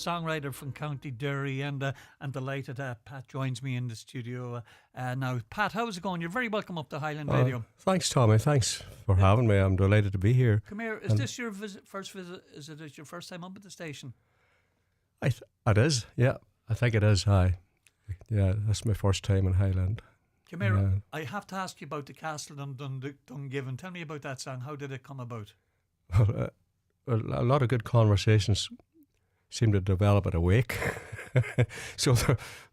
songwriter from County Derry, and delighted Pat joins me in the studio now. Pat, how's it going? You're very welcome up to Highland Radio. Thanks, Tommy. Thanks for having me. I'm delighted to be here. Come here. Is this your first visit? Is it your first time up at the station? It is, yeah. I think it is, aye. Yeah, that's my first time in Highland. Come here. I have to ask you about the Castle on Dungiven. Tell me about that song. How did it come about? Well, a lot of good conversations seem to develop at a wake. So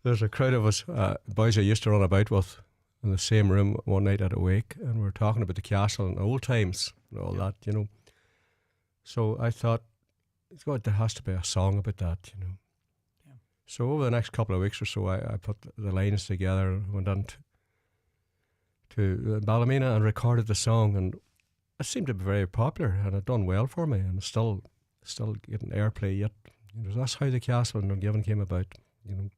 there's a crowd of us boys I used to run about with in the same room one night at a wake, and we were talking about the castle and old times and all that, you know. So I thought, God, there has to be a song about that, you know. Yeah. So over the next couple of weeks or so, I put the lines together and went on to Ballymena and recorded the song, and it seemed to be very popular, and it done well for me, and still getting airplay yet. You know, that's how the Castle in Dungiven came about, you know.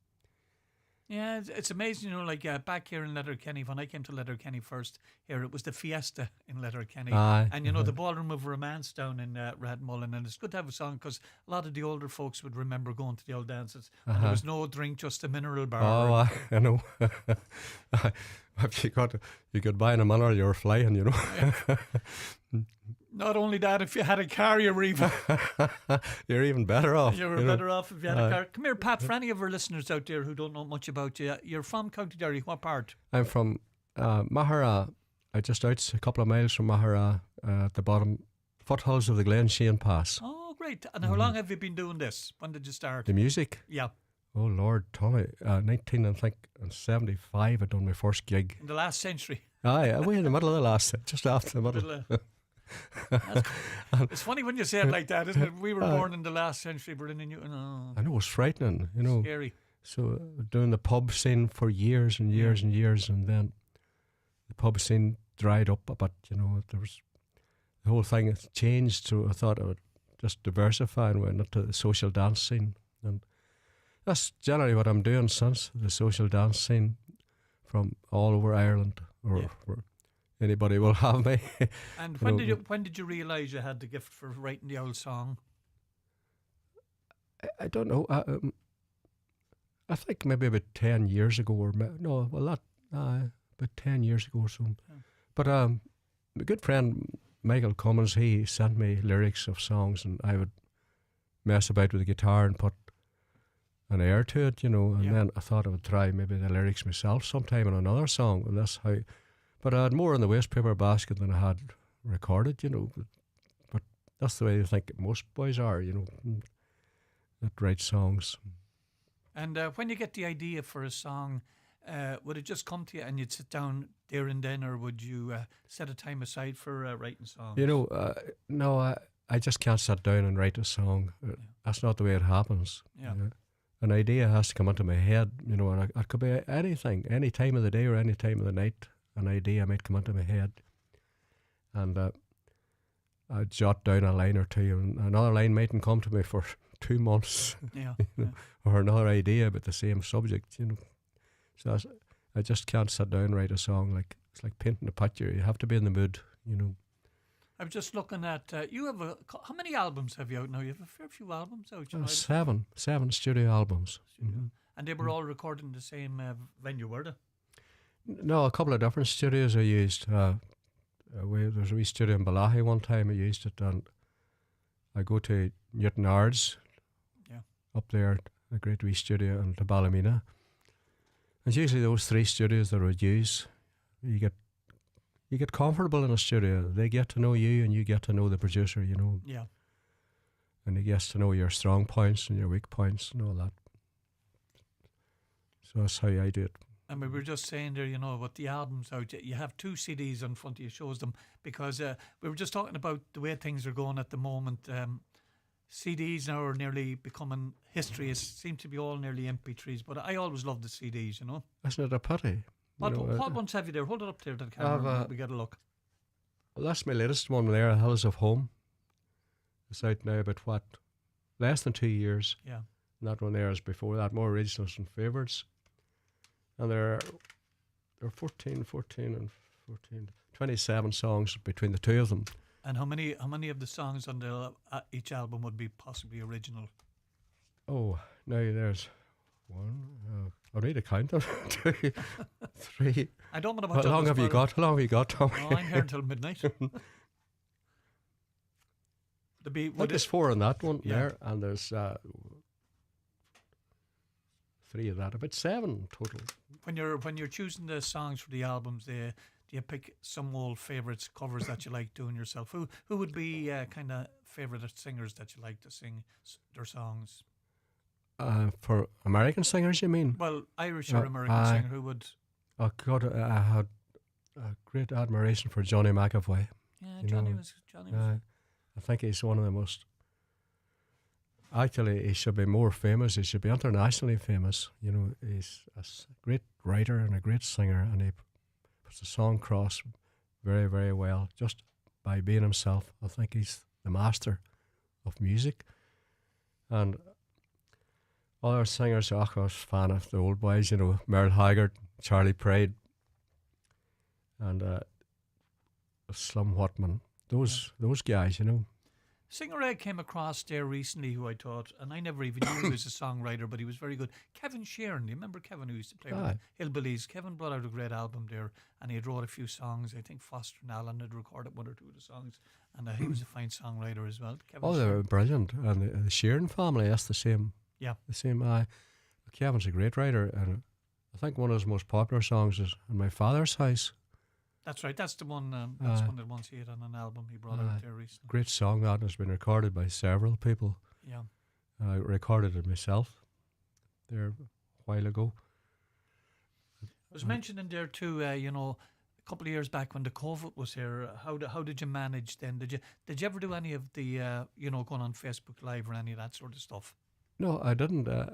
Yeah, it's amazing, you know, like back here in Letterkenny, when I came to Letterkenny first here, it was the Fiesta in Letterkenny. And, you know, the Ballroom of Romance down in Redmullen, and it's good to have a song because a lot of the older folks would remember going to the old dances. And there was no drink, just a mineral bar. Oh, I know. You could buy in a mineral, you were flying, you know. Yeah. Not only that, if you had a car, you're even better off. You were better off if you had a car. Come here, Pat, for any of our listeners out there who don't know much about you, you're from County Derry. What part? I'm from Mahara, just out a couple of miles from Mahara, at the bottom foothills of the Glen Shane Pass. Oh, great. And how long have you been doing this? When did you start? The music? Yeah. Oh, Lord, Tommy, 1975 I done my first gig. In the last century? Aye, way in the middle of the last, just after the middle. It's funny when you say it like that, isn't it? We were born in the last century, but in the new... No. I know, it was frightening, you know. Scary. So, doing the pub scene for years and years and years, and then the pub scene dried up a bit, you know. There was the whole thing has changed, so I thought I would just diversify and went into the social dance scene. And that's generally what I'm doing since, the social dance scene from all over Ireland, or anybody will have me. And when did you realise you had the gift for writing the old song? I don't know. I think maybe about 10 years ago, or about 10 years ago or so. Yeah. But my good friend Michael Cummins, he sent me lyrics of songs, and I would mess about with the guitar and put an air to it, you know. And then I thought I would try maybe the lyrics myself sometime in another song, and that's how. But I had more in the waste paper basket than I had recorded, you know. But that's the way I think most boys are, you know, that write songs. And when you get the idea for a song, would it just come to you and you'd sit down there and then, or would you set a time aside for writing songs? You know, no, I just can't sit down and write a song. That's not the way it happens. Yeah. An idea has to come into my head, you know, and it could be anything, any time of the day or any time of the night. An idea might come into my head, and I'd jot down a line or two, and another line mightn't come to me for 2 months, or another idea about the same subject, you know. So I just can't sit down and write a song. Like it's like painting a picture. You have to be in the mood, you know. I'm just looking at you have how many albums have you out now? You have a fair few albums out. You know, seven studio albums. Mm-hmm. And they were all recorded in the same venue, were they? No, a couple of different studios I used. There's a wee studio in Balahi one time I used it, and I go to Newton Ards, up there, a great wee studio, and to Ballymena. It's usually those three studios that I would use. You get comfortable in a studio. They get to know you, and you get to know the producer, you know. Yeah. And he gets to know your strong points and your weak points and all that. So that's how I do it. And we were just saying there, you know, about the albums out. You have 2 CDs in front of you, shows them, because we were just talking about the way things are going at the moment. CDs now are nearly becoming history. It seems to be all nearly MP3s, but I always loved the CDs, you know. Isn't it a pity? What ones have you there? Hold it up there to the camera. We get a look. Well, that's my latest one there, Hills of Home. It's out now about, less than 2 years. Yeah. And that one there is before that, more originals and favourites. And there are 14 and 14, 27 songs between the two of them. And how many of the songs on each album would be possibly original? Oh, now there's one. I need to count them. 2, 3. I don't know How about long have you got? How long have you got, Tommy? Oh, I'm here until midnight. There's 4 on that one Yeah. there, and there's 3 of that. About 7 total. When you're choosing the songs for the albums, do you pick some old favourites, covers that you like doing yourself? Who would be kind of favourite singers that you like to sing their songs? For American singers, you mean? Well, Irish or American singer, who would? Oh God, I had a great admiration for Johnny McAvoy. Yeah, Johnny was. I think he's one of the most. Actually, he should be more famous. He should be internationally famous. He's a great writer and a great singer, and he puts the song across very, very well just by being himself. I think he's the master of music. And other singers, I was a fan of the old boys, Merle Haggard, Charlie Pride, and Slum Whitman. Those guys, Singer I came across there recently who I thought, and I never even knew he was a songwriter, but he was very good. Kevin Sheeran, do you remember Kevin who used to play with Hillbillies? Kevin brought out a great album there, and he had wrote a few songs. I think Foster and Allen had recorded 1 or 2 of the songs, and he was a fine songwriter as well. Kevin they were brilliant. And the Sheeran family, that's the same. Yeah. The same. Kevin's a great writer, and I think one of his most popular songs is In My Father's House. That's right. That's the one. That's one that once he had on an album he brought out there recently. Great song that has been recorded by several people. Yeah. I recorded it myself there a while ago. I was mentioning there too. A couple of years back when the COVID was here, how did you manage then? Did you ever do any of the going on Facebook Live or any of that sort of stuff? No, I didn't. I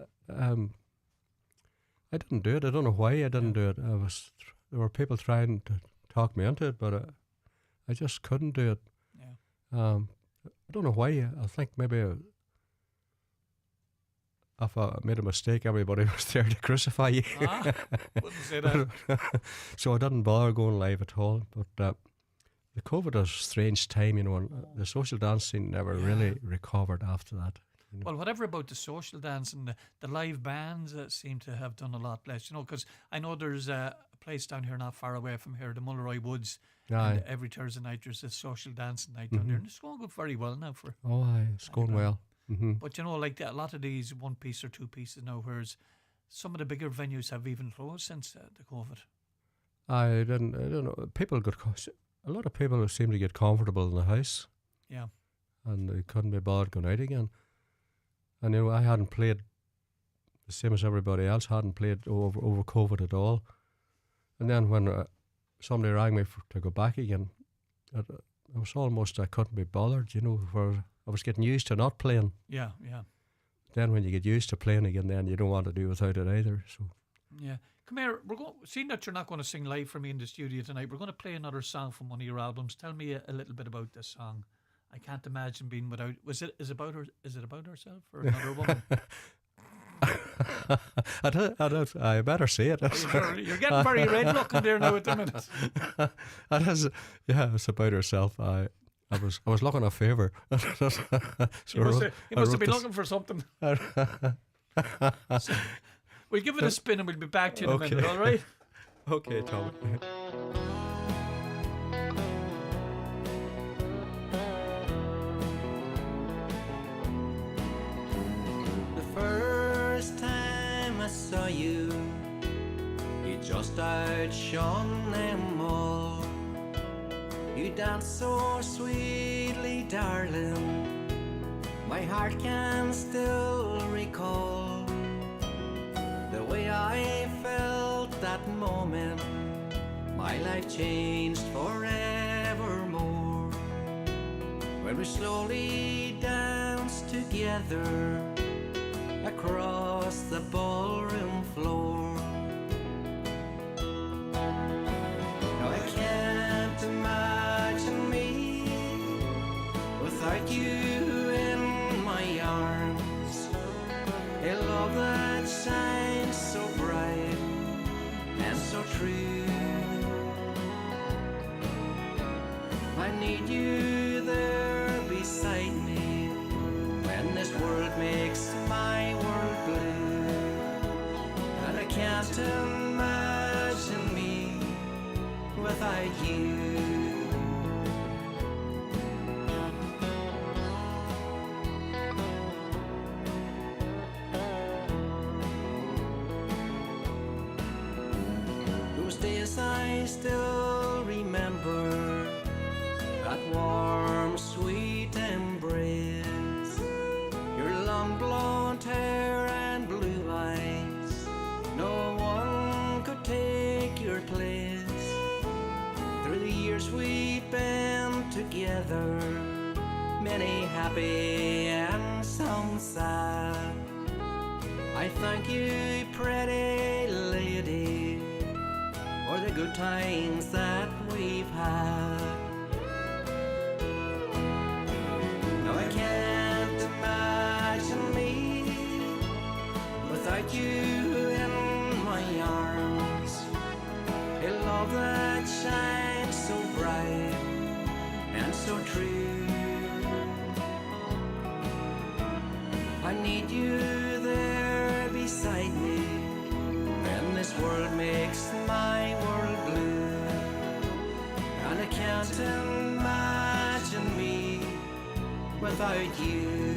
didn't do it. I don't know why I didn't do it. There were people trying to talk me into it, but I just couldn't do it. Yeah. I don't know why. I think maybe if I made a mistake, everybody was there to crucify you. Wouldn't say that. So I didn't bother going live at all. But the COVID was a strange time, and the social dancing never really recovered after that. Well, whatever about the social dance and the live bands seem to have done a lot less, because I know there's a place down here not far away from here, the Mulleroy Woods, and every Thursday night there's a social dancing night down there, and it's going good very well now for. Oh, it's going well. Mm-hmm. But a lot of these 1 piece or 2 pieces now, whereas some of the bigger venues have even closed since the COVID. I don't know. A lot of people seem to get comfortable in the house. Yeah. And they couldn't be bothered going out again. And I hadn't played the same as everybody else, hadn't played over COVID at all. And then when somebody rang me to go back again, it was almost I couldn't be bothered, for I was getting used to not playing. Yeah. Then when you get used to playing again, then you don't want to do without it either. So. Yeah. Come here, seeing that you're not going to sing live for me in the studio tonight, we're going to play another song from one of your albums. Tell me a little bit about this song. I can't imagine being without. Is it about herself or another woman? I better say it. You're getting very red looking there now at the minute. It's about herself. I was looking a favour. You must have been looking for something. So, we'll give it a spin and we'll be back to you in a minute, all right? Okay, Tom. Saw you just outshone them all. You danced so sweetly, darling, my heart can still recall the way I felt that moment. My life changed forevermore when we slowly danced together across the ballroom floor. Now I can't imagine me without you in my arms. A love that shines so bright and so true. I need you there beside me when this world makes my world can't imagine me without you. Those days I still remember, that warm, sweet embrace, your long blonde hair and blue eyes. No one could take your place. Through the years we've been together, many happy and some sad. I thank you, pretty lady, for the good times that we've had. No, I can't imagine me without you in my arms. A love that shines so bright and so true. I need you there beside me, and this world makes my world blue. And I can't imagine me without you.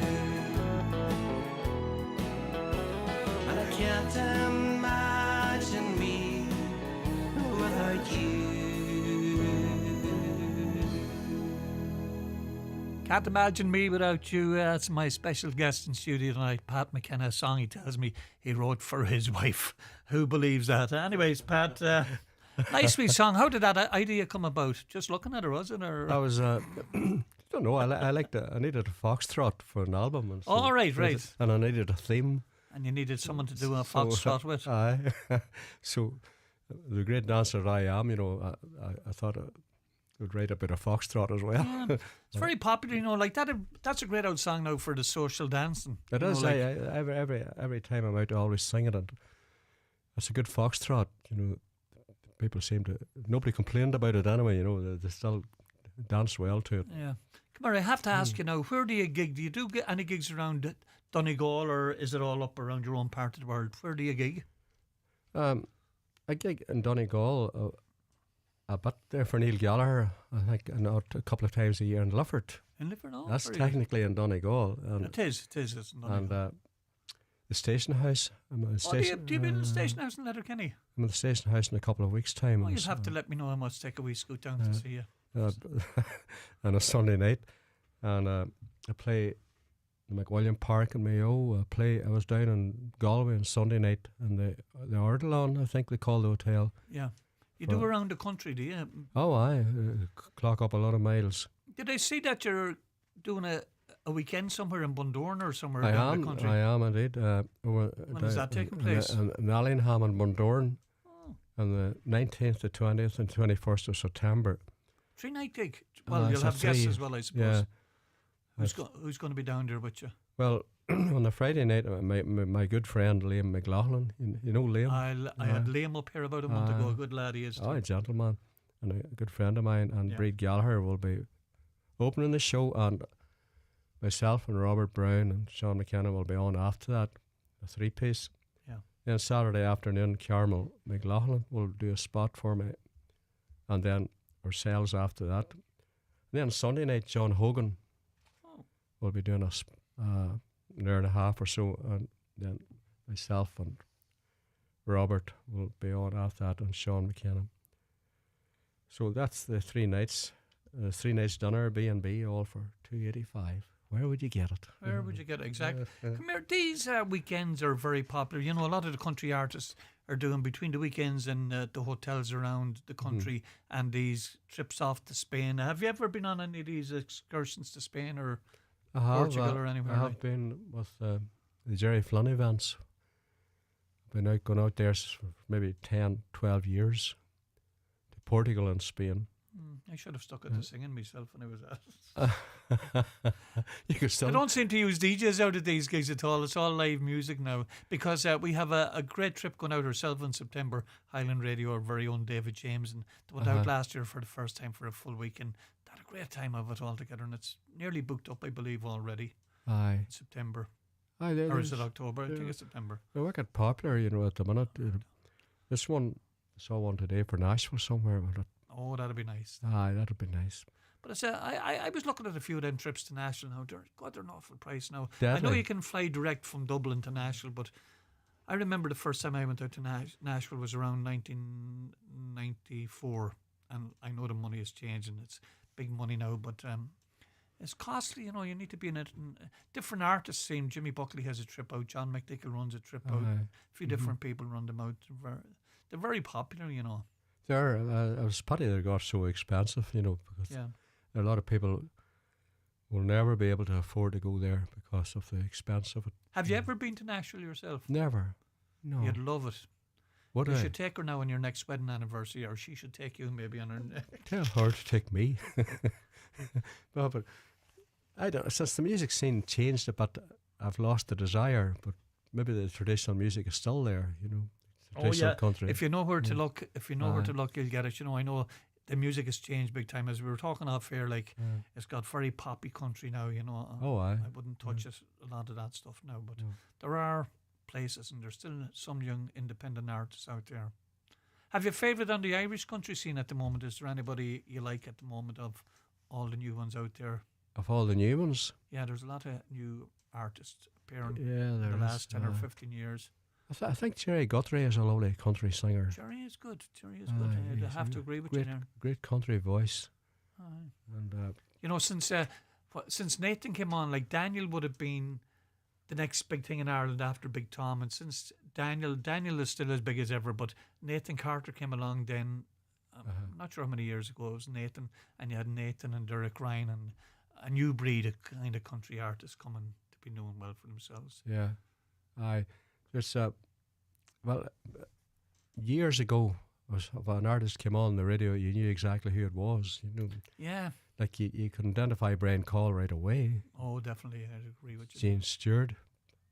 And I can't imagine me without you. Can't imagine me without you. That's my special guest in studio tonight, Pat McKenna. A song he tells me he wrote for his wife. Who believes that? Anyways, Pat, nice sweet song. How did that idea come about? Just looking at her, was it? Or I was, I don't know, I needed a foxtrot for an album. And so, oh, right. And I needed a theme. And you needed someone to do a foxtrot with. Aye. So, the great dancer I am, you know, I thought I would write a bit of foxtrot as well. Yeah, it's very popular, you know, like that. That's a great old song now for the social dancing. It is. Know, like, every time I'm out, I always sing it, and it's a good foxtrot. You know, people seem to. Nobody complained about it anyway. You know, they still dance well to it. yeah. Come on, I have to ask you now. Where do you gig? Do you do get any gigs around Donegal, or is it all up around your own part of the world? Where do you gig? I gig in Donegal a bit there for Neil Gallagher. I think a couple of times a year in Lifford. In Lifford, oh, That's very technically in Donegal. good. And It is. It's in and Donegal. the station house. I'm in the Oh, do station. you be in the station house in Letterkenny? I'm in the station house in a couple of weeks' time. Oh, and you'll have to let me know. I must take a wee scoot down to see you. on a Sunday night, and I play in McWilliam Park in Mayo. I was down in Galway on Sunday night, and the Ardalon, I think they call the hotel. Yeah. You do around the country, do you? Oh, I clock up a lot of miles. Did I see that you're doing a weekend somewhere in Bundorn or somewhere I around am. the country? I am indeed. When is that taking place? In Allingham and Bundorn, Oh. on the 19th, the 20th, and 21st of September. 3-night gig. Well, you'll so have guests three, as well, I suppose. Yeah. Who's going to be down there with you? Well, on the Friday night, my good friend Liam McLaughlin, you know Liam? I had Liam up here about a month ago. A good lad he is. Oh, a gentleman, and a good friend of mine, and Yeah. Breed Gallagher will be opening the show, and myself and Robert Brown and Sean McKenna will be on after that, a 3-piece. Yeah. Then Saturday afternoon, Carmel McLaughlin will do a spot for me, and then ourselves after that. And then Sunday night, John Hogan will be doing an hour and a half or so, and then myself and Robert will be on after that, and Sean McKenna. So that's the 3 nights. 3 nights dinner, B&B, all for $285. Where would you get it? Where would you get it? Exactly. Come here. These weekends are very popular. You know, a lot of the country artists are doing between the weekends and the hotels around the country and these trips off to Spain. Have you ever been on any of these excursions to Spain or Portugal or anywhere? I have been with the Jerry Flynn events. I've been going out there for maybe 10, 12 years to Portugal and Spain. I should have stuck at the singing myself when I was at. You could still. I don't seem to use DJs out of these gigs at all. It's all live music now because we have a great trip going out ourselves in September. Highland Radio, our very own David James, and they went out last year for the first time for a full week, and they had a great time of it all together. And it's nearly booked up, I believe, already. Aye. In September. Aye, Or is it October? I think it's September. They work at Popular, you know, at the minute. This one, I saw one today for Nashville somewhere. But Oh, that'd be nice. aye, that'd be nice. But I was looking at a few of them trips to Nashville now. They're an awful price now. I Deadly. know you can fly direct from Dublin to Nashville, but I remember the first time I went out to Nashville was around 1994, and I know the money has changed and it's big money now, but it's costly. You know, you need to be in it. And different artists seem. Jimmy Buckley has a trip out. John McNichol runs a trip out. A few different people run them out. They're very popular, you know. It was pity they got so expensive, you know, because a lot of people will never be able to afford to go there because of the expense of it. Have you ever been to Nashville yourself? Never. No. You'd love it. Would You I? should take her now on your next wedding anniversary, or she should take you maybe on her Tell her to take me. No, but I don't. Since the music scene changed a bit, I've lost the desire. But maybe the traditional music is still there. You know, traditional country. If you know where to look, where to look, you'll get it. You know, I know the music has changed big time. As we were talking off here, like it's got very poppy country now. You know, I wouldn't touch it, a lot of that stuff now. But there are places, and there's still some young independent artists out there. Have you a favourite on the Irish country scene at the moment? Is there anybody you like at the moment of all the new ones out there? Of all the new ones? Yeah, there's a lot of new artists appearing in the last 10 or 15 years. I think Jerry Guthrie is a lovely country singer. Jerry is good. I'd have to agree with you there. Great country voice. And you know, since Nathan came on, like Daniel would have been the next big thing in Ireland after Big Tom, and since Daniel is still as big as ever, but Nathan Carter came along then. I'm not sure how many years ago it was Nathan, and you had Nathan and Derek Ryan and a new breed of kind of country artists coming to be doing well for themselves. Yeah, years ago, if an artist came on the radio, you knew exactly who it was. You know, yeah, like you could identify Brian Call right away. Oh, definitely, I'd agree with you. Gene Stewart,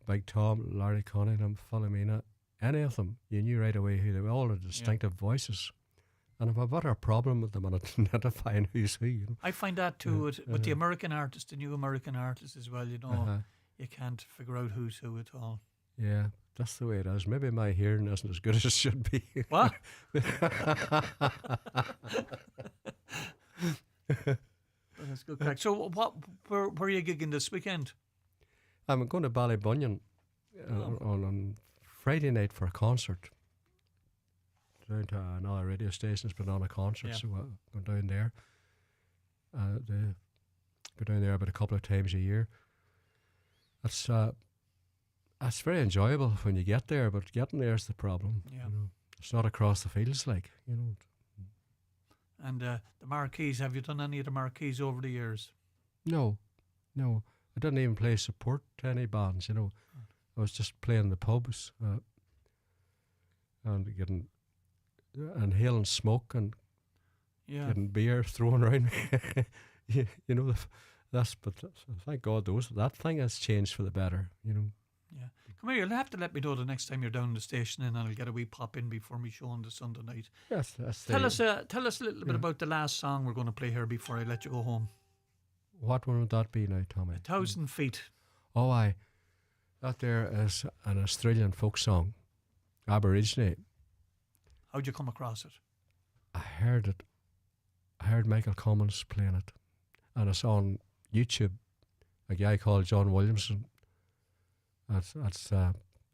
Big Tom, Larry Cunningham, Philomena, any of them, you knew right away who they were. All the distinctive voices. And I've got a problem with them on identifying who's who. You know? I find that too with the American artists, the new American artists as well. You know, you can't figure out who's who at all. Yeah, that's the way it is. Maybe my hearing isn't as good as it should be. What? That's good crack. So, where are you gigging this weekend? I'm going to Ballybunion on Friday night for a concert. Down to another radio station's been on a concert, so I'm going down there. They go down there about a couple of times a year. That's very enjoyable when you get there, but getting there is the problem. Yeah. You know, it's not across the fields, like, you know. And the marquees, have you done any of the marquees over the years? No. I didn't even play support to any bands, you know. I was just playing the pubs and getting inhaling smoke and getting beer thrown around me. you know, but thank God that thing has changed for the better, you know. Yeah. Come here, you'll have to let me know the next time you're down in the station, and I'll get a wee pop in before me show on the Sunday night. Yes, tell us a little bit about the last song we're going to play here before I let you go home. What one would that be now, Tommy? 1,000 Feet. Oh, aye. That there is an Australian folk song, Aborigine. How'd you come across it? I heard it. I heard Michael Cummins playing it, and it's on YouTube. A guy called John Williamson. I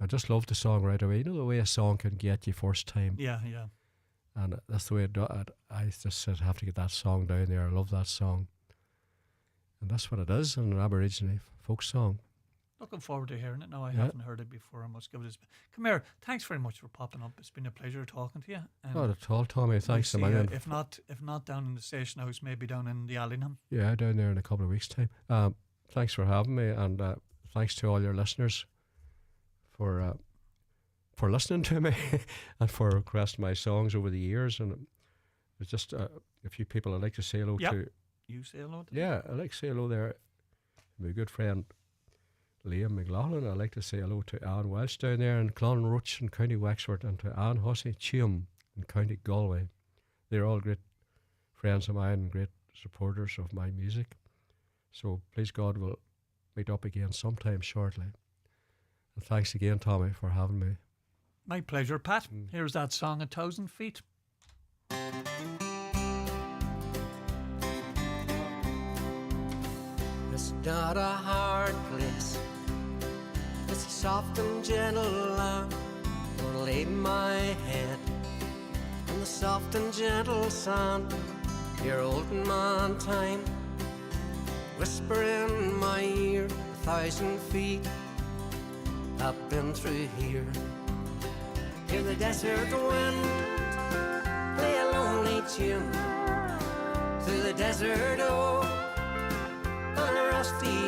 just love the song right away. You know the way a song can get you first time. Yeah. And that's the way I just said, I have to get that song down there. I love that song. And that's what it is, an Aborigine folk song. Looking forward to hearing it. No, I haven't heard it before. I must give it a spin. Come here. Thanks very much for popping up. It's been a pleasure talking to you. Not at all, Tommy. Thanks a million. If not down in the station house, maybe down in the Allingham. Yeah, down there in a couple of weeks' time. Thanks for having me, and thanks to all your listeners for listening to me and for requesting my songs over the years. And it's just a few people I'd like to say hello to. You say hello to Yeah, I'd like to say hello there. My good friend Liam McLaughlin. I'd like to say hello to Anne Welsh down there in Clonroach in County Wexford, and to Anne Hussey Cheam in County Galway. They're all great friends of mine and great supporters of my music. So please God, we'll meet up again sometime shortly. And thanks again, Tommy, for having me. My pleasure, Pat. Here's that song, 1,000 Feet. It's not a hard place. It's a soft and gentle land. Gonna lay my head on the soft and gentle sand. Your old man time whisper in my ear, 1,000 feet I've been through here. Hear the desert wind play a lonely tune through the desert, oh, on a rusty